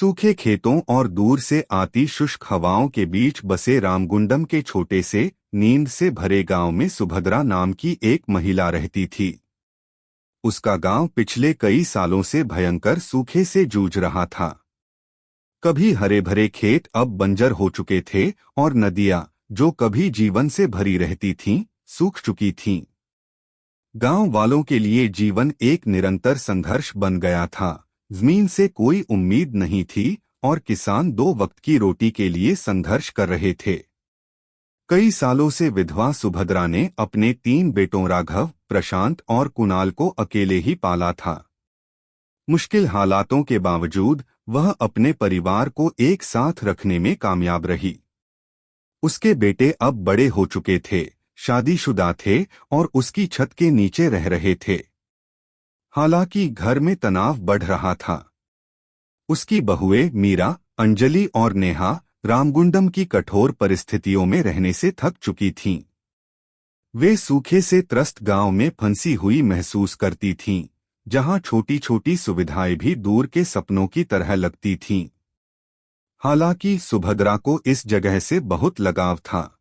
सूखे खेतों और दूर से आती शुष्क हवाओं के बीच बसे रामगुंडम के छोटे से नींद से भरे गांव में सुभद्रा नाम की एक महिला रहती थी। उसका गांव पिछले कई सालों से भयंकर सूखे से जूझ रहा था। कभी हरे भरे खेत अब बंजर हो चुके थे और नदियां, जो कभी जीवन से भरी रहती थीं, सूख चुकी थीं। गांव वालों के लिए जीवन एक निरंतर संघर्ष बन गया था। जमीन से कोई उम्मीद नहीं थी और किसान दो वक्त की रोटी के लिए संघर्ष कर रहे थे। कई सालों से विधवा सुभद्रा ने अपने 3 बेटों राघव, प्रशांत और कुणाल को अकेले ही पाला था। मुश्किल हालातों के बावजूद वह अपने परिवार को एक साथ रखने में कामयाब रही। उसके बेटे अब बड़े हो चुके थे, शादीशुदा थे और उसकी छत के नीचे रह रहे थे। हालांकि घर में तनाव बढ़ रहा था। उसकी बहुएं मीरा, अंजलि और नेहा रामगुंडम की कठोर परिस्थितियों में रहने से थक चुकी थीं। वे सूखे से त्रस्त गांव में फंसी हुई महसूस करती थीं, जहां छोटी छोटी सुविधाएं भी दूर के सपनों की तरह लगती थीं। हालांकि सुभद्रा को इस जगह से बहुत लगाव था।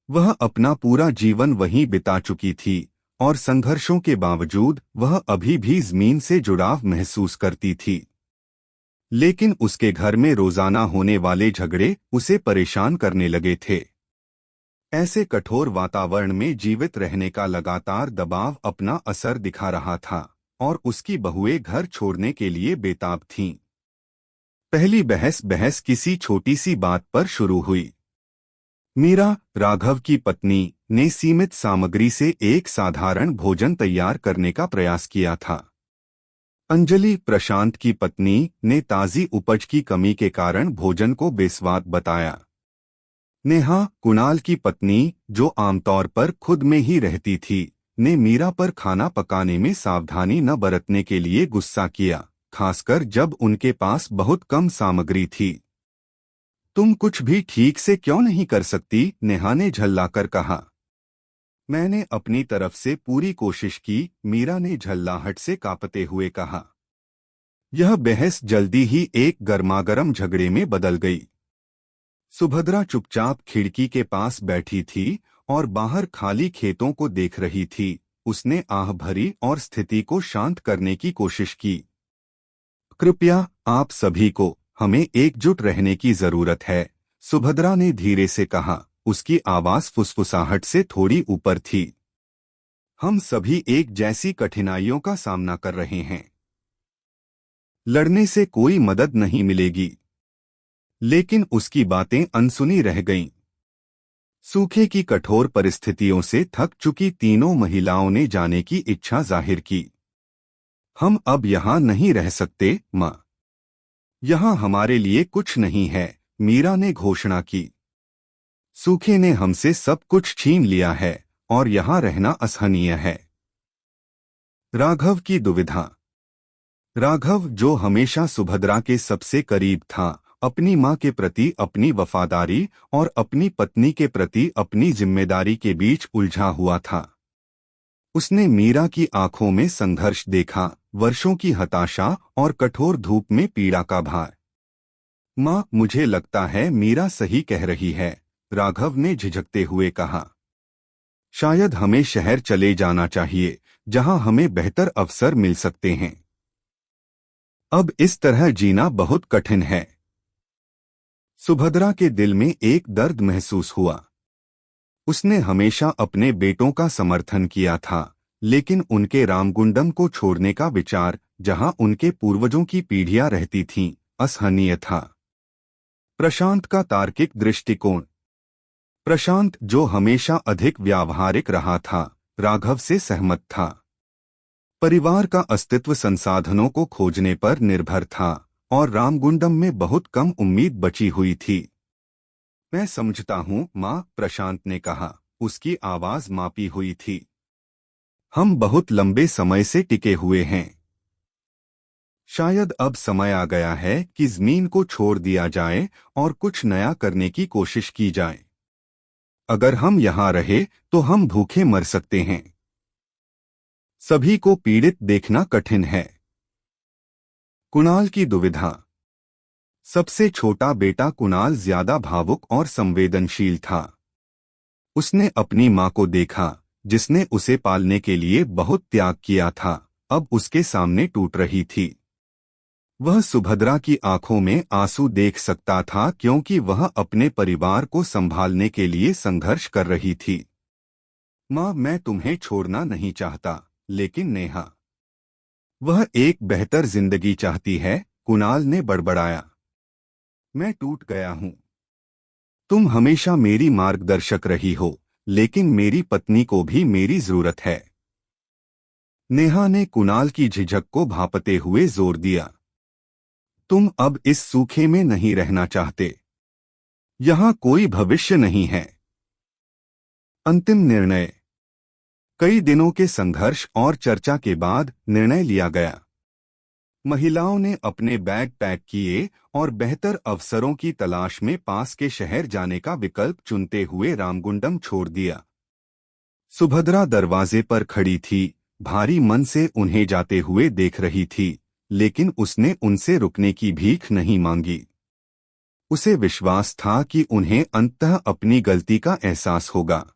वह अपना पूरा जीवन वहीं बिता चुकी थी और संघर्षों के बावजूद वह अभी भी जमीन से जुड़ाव महसूस करती थी। लेकिन उसके घर में रोजाना होने वाले झगड़े उसे परेशान करने लगे थे। ऐसे कठोर वातावरण में जीवित रहने का लगातार दबाव अपना असर दिखा रहा था और उसकी बहुएं घर छोड़ने के लिए बेताब थीं। पहली बहस किसी छोटी सी बात पर शुरू हुई। मीरा, राघव की पत्नी, ने सीमित सामग्री से एक साधारण भोजन तैयार करने का प्रयास किया था। अंजलि, प्रशांत की पत्नी, ने ताजी उपज की कमी के कारण भोजन को बेस्वाद बताया। नेहा, कुणाल की पत्नी, जो आमतौर पर खुद में ही रहती थी, ने मीरा पर खाना पकाने में सावधानी न बरतने के लिए गुस्सा किया, खासकर जब उनके पास बहुत कम सामग्री थी। तुम कुछ भी ठीक से क्यों नहीं कर सकती? नेहा ने झल्लाकर कहा। मैंने अपनी तरफ से पूरी कोशिश की, मीरा ने झल्लाहट से कांपते हुए कहा। यह बहस जल्दी ही एक गर्मागरम झगड़े में बदल गई। सुभद्रा चुपचाप खिड़की के पास बैठी थी और बाहर खाली खेतों को देख रही थी। उसने आह भरी और स्थिति को शांत करने की कोशिश की। कृपया, आप सभी को हमें एकजुट रहने की जरूरत है, सुभद्रा ने धीरे से कहा। उसकी आवाज फुसफुसाहट से थोड़ी ऊपर थी। हम सभी एक जैसी कठिनाइयों का सामना कर रहे हैं। लड़ने से कोई मदद नहीं मिलेगी। लेकिन उसकी बातें अनसुनी रह गईं। सूखे की कठोर परिस्थितियों से थक चुकी तीनों महिलाओं ने जाने की इच्छा जाहिर की। हम अब यहाँ नहीं रह सकते, माँ। यहाँ हमारे लिए कुछ नहीं है, मीरा ने घोषणा की। सूखे ने हमसे सब कुछ छीन लिया है और यहाँ रहना असहनीय है। राघव की दुविधा। राघव, जो हमेशा सुभद्रा के सबसे करीब था, अपनी मां के प्रति अपनी वफादारी और अपनी पत्नी के प्रति अपनी जिम्मेदारी के बीच उलझा हुआ था। उसने मीरा की आंखों में संघर्ष देखा, वर्षों की हताशा और कठोर धूप में पीड़ा का भार। मां, मुझे लगता है मीरा सही कह रही है, राघव ने झिझकते हुए कहा। शायद हमें शहर चले जाना चाहिए, जहां हमें बेहतर अवसर मिल सकते हैं। अब इस तरह जीना बहुत कठिन है। सुभद्रा के दिल में एक दर्द महसूस हुआ। उसने हमेशा अपने बेटों का समर्थन किया था, लेकिन उनके रामगुंडम को छोड़ने का विचार, जहां उनके पूर्वजों की पीढ़ियां रहती थीं, असहनीय था। प्रशांत का तार्किक दृष्टिकोण। प्रशांत, जो हमेशा अधिक व्यावहारिक रहा था, राघव से सहमत था। परिवार का अस्तित्व संसाधनों को खोजने पर निर्भर था और रामगुंडम में बहुत कम उम्मीद बची हुई थी। मैं समझता हूं, मां, प्रशांत ने कहा। उसकी आवाज मापी हुई थी। हम बहुत लंबे समय से टिके हुए हैं। शायद अब समय आ गया है कि जमीन को छोड़ दिया जाए और कुछ नया करने की कोशिश की जाए। अगर हम यहाँ रहे तो हम भूखे मर सकते हैं। सभी को पीड़ित देखना कठिन है। कुणाल की दुविधा। सबसे छोटा बेटा कुणाल ज्यादा भावुक और संवेदनशील था। उसने अपनी मां को देखा, जिसने उसे पालने के लिए बहुत त्याग किया था, अब उसके सामने टूट रही थी। वह सुभद्रा की आंखों में आंसू देख सकता था, क्योंकि वह अपने परिवार को संभालने के लिए संघर्ष कर रही थी। मां, मैं तुम्हें छोड़ना नहीं चाहता, लेकिन नेहा, वह एक बेहतर जिंदगी चाहती है, कुणाल ने बड़बड़ाया। मैं टूट गया हूं। तुम हमेशा मेरी मार्गदर्शक रही हो, लेकिन मेरी पत्नी को भी मेरी जरूरत है। नेहा ने कुणाल की झिझक को भांपते हुए जोर दिया। तुम अब इस सूखे में नहीं रहना चाहते। यहां कोई भविष्य नहीं है। अंतिम निर्णय। कई दिनों के संघर्ष और चर्चा के बाद निर्णय लिया गया। महिलाओं ने अपने बैग पैक किए और बेहतर अवसरों की तलाश में पास के शहर जाने का विकल्प चुनते हुए रामगुंडम छोड़ दिया। सुभद्रा दरवाजे पर खड़ी थी, भारी मन से उन्हें जाते हुए देख रही थी, लेकिन उसने उनसे रुकने की भीख नहीं मांगी। उसे विश्वास था कि उन्हें अंततः अपनी गलती का एहसास होगा।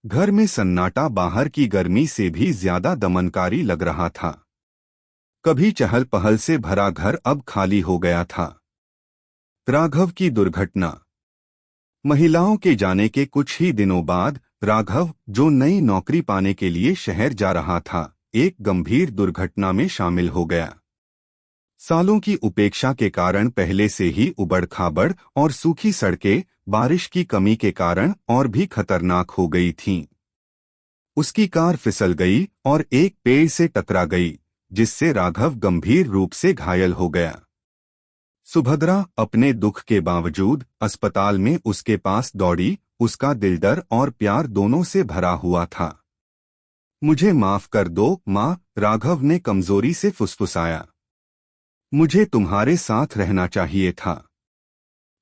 घर में सन्नाटा बाहर की गर्मी से भी ज्यादा दमनकारी लग रहा था। कभी चहल पहल से भरा घर अब खाली हो गया था। राघव की दुर्घटना। महिलाओं के जाने के कुछ ही दिनों बाद राघव, जो नई नौकरी पाने के लिए शहर जा रहा था, एक गंभीर दुर्घटना में शामिल हो गया। सालों की उपेक्षा के कारण पहले से ही उबड़-खाबड़ और सूखी सड़कें बारिश की कमी के कारण और भी खतरनाक हो गई थीं। उसकी कार फिसल गई और एक पेड़ से टकरा गई, जिससे राघव गंभीर रूप से घायल हो गया। सुभद्रा अपने दुख के बावजूद अस्पताल में उसके पास दौड़ी। उसका दिल डर और प्यार दोनों से भरा हुआ था। मुझे माफ कर दो माँ, राघव ने कमजोरी से फुसफुसाया। मुझे तुम्हारे साथ रहना चाहिए था।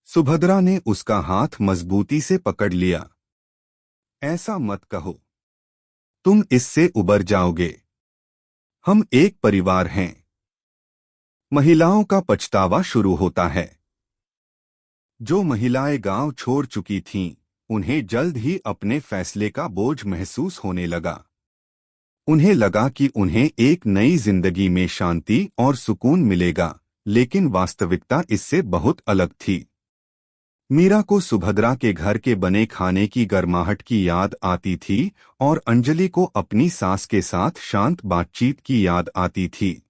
सुभद्रा ने उसका हाथ मजबूती से पकड़ लिया। ऐसा मत कहो। तुम इससे उबर जाओगे। हम एक परिवार हैं। महिलाओं का पछतावा शुरू होता है। जो महिलाएं गांव छोड़ चुकी थीं, उन्हें जल्द ही अपने फैसले का बोझ महसूस होने लगा। उन्हें लगा कि उन्हें एक नई जिंदगी में शांति और सुकून मिलेगा, लेकिन वास्तविकता इससे बहुत अलग थी। मीरा को सुभद्रा के घर के बने खाने की गर्माहट की याद आती थी और अंजलि को अपनी सास के साथ शांत बातचीत की याद आती थी।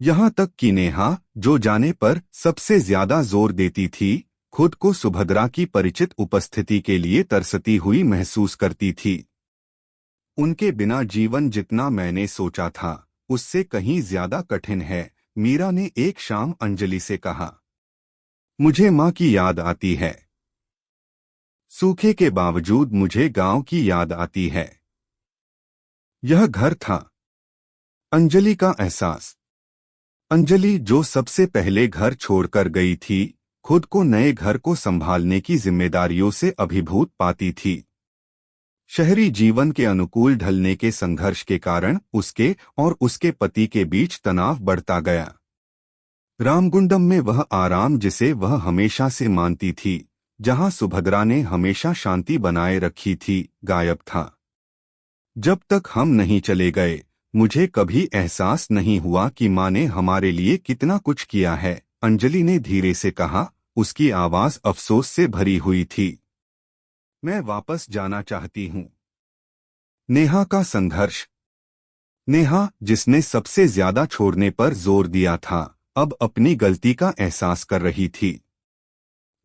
यहाँ तक कि नेहा, जो जाने पर सबसे ज्यादा जोर देती थी, खुद को सुभद्रा की परिचित उपस्थिति के लिए तरसती हुई महसूस करती थी। उनके बिना जीवन जितना मैंने सोचा था, उससे कहीं ज्यादा कठिन है, मीरा ने एक शाम अंजलि से कहा। मुझे माँ की याद आती है। सूखे के बावजूद मुझे गांव की याद आती है। यह घर था। अंजलि का एहसास। अंजलि, जो सबसे पहले घर छोड़कर गई थी, खुद को नए घर को संभालने की जिम्मेदारियों से अभिभूत पाती थी। शहरी जीवन के अनुकूल ढलने के संघर्ष के कारण उसके और उसके पति के बीच तनाव बढ़ता गया। रामगुंडम में वह आराम जिसे वह हमेशा से मानती थी, जहां सुभद्रा ने हमेशा शांति बनाए रखी थी, गायब था। जब तक हम नहीं चले गए, मुझे कभी एहसास नहीं हुआ कि माँ ने हमारे लिए कितना कुछ किया है, अंजलि ने धीरे से कहा। उसकी आवाज अफसोस से भरी हुई थी। मैं वापस जाना चाहती हूँ। नेहा का संघर्ष। नेहा, जिसने सबसे ज्यादा छोड़ने पर जोर दिया था, अब अपनी गलती का एहसास कर रही थी।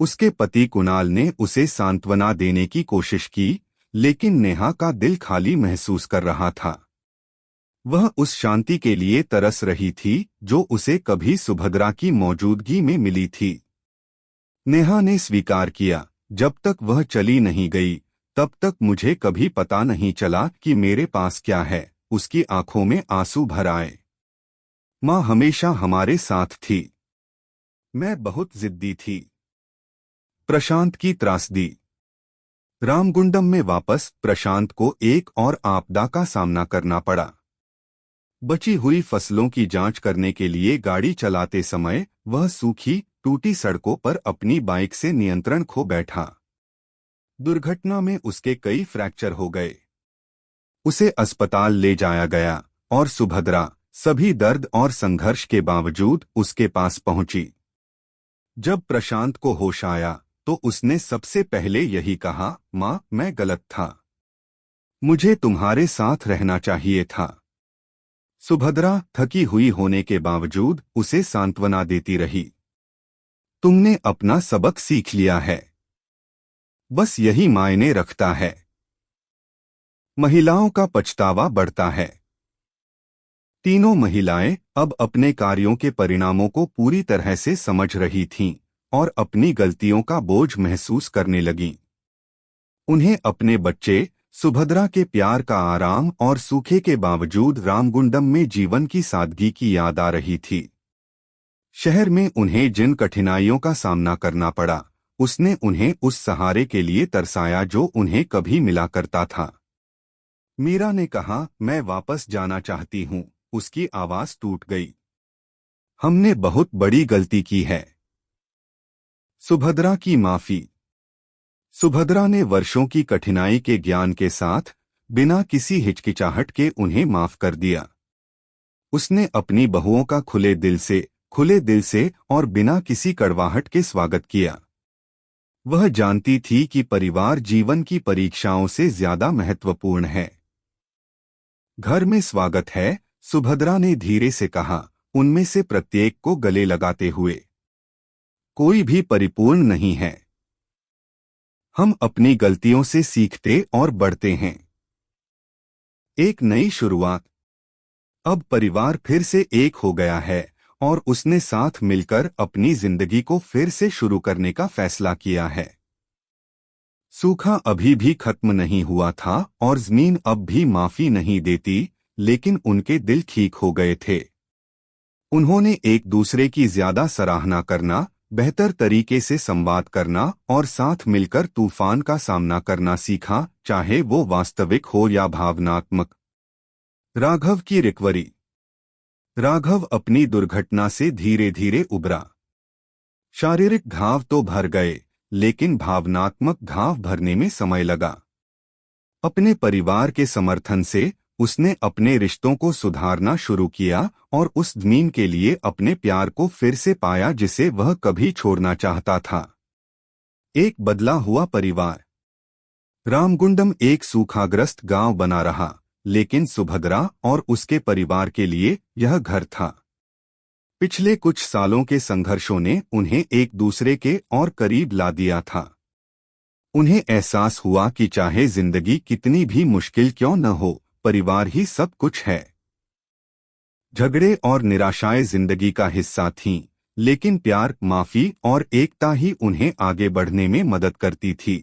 उसके पति कुणाल ने उसे सांत्वना देने की कोशिश की, लेकिन नेहा का दिल खाली महसूस कर रहा था। वह उस शांति के लिए तरस रही थी जो उसे कभी सुभद्रा की मौजूदगी में मिली थी। नेहा ने स्वीकार किया, जब तक वह चली नहीं गई, तब तक मुझे कभी पता नहीं चला कि मेरे पास क्या है। उसकी आंखों में आंसू भर आए। माँ हमेशा हमारे साथ थी। मैं बहुत जिद्दी थी। प्रशांत की त्रासदी। रामगुंडम में वापस प्रशांत को एक और आपदा का सामना करना पड़ा। बची हुई फसलों की जांच करने के लिए गाड़ी चलाते समय वह सूखी टूटी सड़कों पर अपनी बाइक से नियंत्रण खो बैठा। दुर्घटना में उसके कई फ्रैक्चर हो गए। उसे अस्पताल ले जाया गया और सुभद्रा सभी दर्द और संघर्ष के बावजूद उसके पास पहुंची। जब प्रशांत को होश आया तो उसने सबसे पहले यही कहा, माँ, मैं गलत था। मुझे तुम्हारे साथ रहना चाहिए था। सुभद्रा थकी हुई होने के बावजूद उसे सांत्वना देती रही। तुमने अपना सबक सीख लिया है, बस यही मायने रखता है। महिलाओं का पछतावा बढ़ता है। तीनों महिलाएं अब अपने कार्यों के परिणामों को पूरी तरह से समझ रही थीं और अपनी गलतियों का बोझ महसूस करने लगीं। उन्हें अपने बच्चे, सुभद्रा के प्यार का आराम और सूखे के बावजूद रामगुंडम में जीवन की सादगी की याद आ रही थी। शहर में उन्हें जिन कठिनाइयों का सामना करना पड़ा, उसने उन्हें उस सहारे के लिए तरसाया जो उन्हें कभी मिला करता था। मीरा ने कहा, मैं वापस जाना चाहती हूँ। उसकी आवाज टूट गई। हमने बहुत बड़ी गलती की है। सुभद्रा की माफी। सुभद्रा ने वर्षों की कठिनाई के ज्ञान के साथ बिना किसी हिचकिचाहट के उन्हें माफ कर दिया। उसने अपनी बहुओं का खुले दिल से और बिना किसी कड़वाहट के स्वागत किया। वह जानती थी कि परिवार जीवन की परीक्षाओं से ज्यादा महत्वपूर्ण है। घर में स्वागत है, सुभद्रा ने धीरे से कहा, उनमें से प्रत्येक को गले लगाते हुए। कोई भी परिपूर्ण नहीं है। हम अपनी गलतियों से सीखते और बढ़ते हैं। एक नई शुरुआत। अब परिवार फिर से एक हो गया है और उसने साथ मिलकर अपनी जिंदगी को फिर से शुरू करने का फैसला किया है। सूखा अभी भी खत्म नहीं हुआ था और जमीन अब भी माफी नहीं देती, लेकिन उनके दिल ठीक हो गए थे। उन्होंने एक दूसरे की ज्यादा सराहना करना, बेहतर तरीके से संवाद करना और साथ मिलकर तूफान का सामना करना सीखा, चाहे वो वास्तविक हो या भावनात्मक। राघव की रिकवरी। राघव अपनी दुर्घटना से धीरे धीरे उबरा। शारीरिक घाव तो भर गए, लेकिन भावनात्मक घाव भरने में समय लगा। अपने परिवार के समर्थन से उसने अपने रिश्तों को सुधारना शुरू किया और उस जमीन के लिए अपने प्यार को फिर से पाया जिसे वह कभी छोड़ना चाहता था। एक बदला हुआ परिवार। रामगुंडम एक सूखाग्रस्त गांव बना रहा, लेकिन सुभद्रा और उसके परिवार के लिए यह घर था। पिछले कुछ सालों के संघर्षों ने उन्हें एक दूसरे के और करीब ला दिया था। उन्हें एहसास हुआ कि चाहे जिंदगी कितनी भी मुश्किल क्यों न हो, परिवार ही सब कुछ है। झगड़े और निराशाएं जिंदगी का हिस्सा थीं, लेकिन प्यार, माफी और एकता ही उन्हें आगे बढ़ने में मदद करती थी।